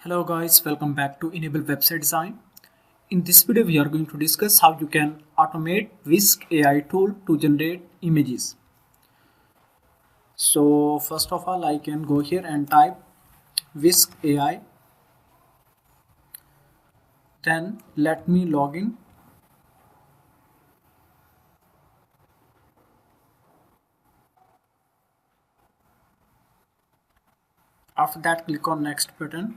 Hello guys, welcome back to Enable Website Design. In this video we are going to discuss how you can automate Whisk AI tool to generate images. So first of all I can go here and type Whisk AI. Then let me log in. After that click on next button,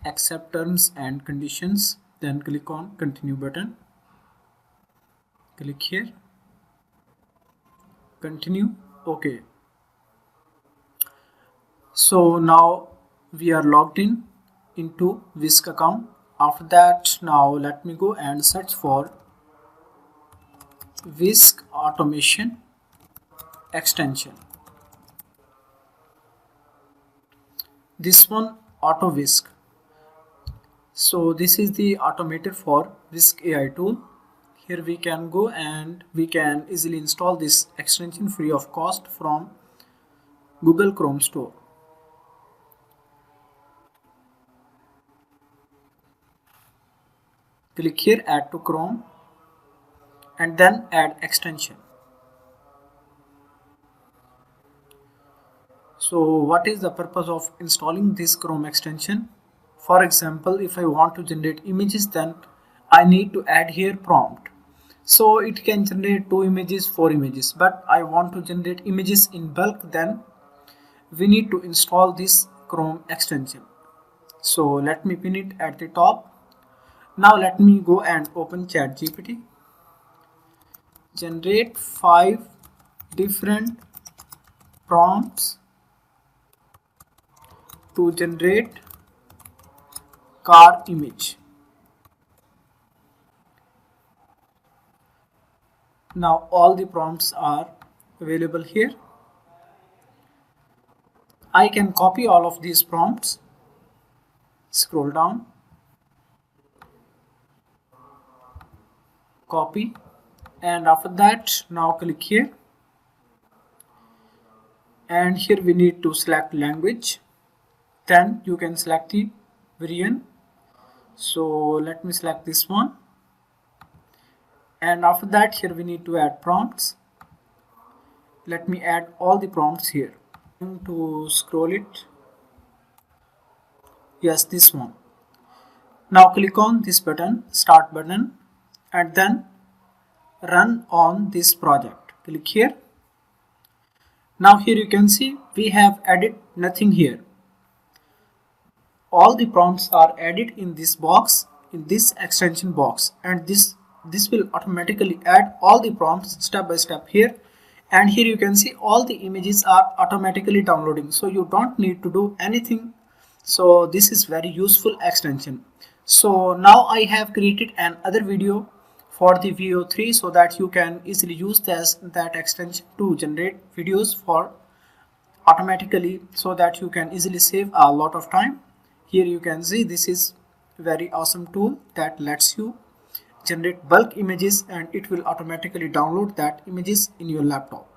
accept terms and conditions, then click on continue button. Click here, continue, okay. So now we are logged in into Whisk account. After that, now let me go and search for Whisk automation extension. This one, auto Whisk. So this is the automator for Whisk AI tool. Here we can go and we can easily install this extension free of cost from Google Chrome Store. Click here, add to Chrome, and then add extension. So what is the purpose of installing this Chrome extension? For example, if I want to generate images, then I need to add here prompt. So it can generate 2 images, 4 images, but I want to generate images in bulk, then we need to install this Chrome extension. So let me pin it at the top. Now let me go and open ChatGPT. Generate 5 different prompts to generate car image. Now all the prompts are available here. I can copy all of these prompts. Scroll down, copy, and after that now click here, and here we need to select language. Then you can select the variant. So let me select this one, and after that here we need to add prompts. Let me add all the prompts here. To scroll it, yes, this one. Now click on this button, start button, and then run on this project. Click here. Now here you can see we have added nothing here. All the prompts are added in this box, in this extension box, and this will automatically add all the prompts step by step here. And here you can see all the images are automatically downloading, so you don't need to do anything. So this is very useful extension. So now I have created another video for the VO3 so that you can easily use that extension to generate videos for automatically, so that you can easily save a lot of time. Here you can see this is very awesome tool that lets you generate bulk images, and it will automatically download that images in your laptop.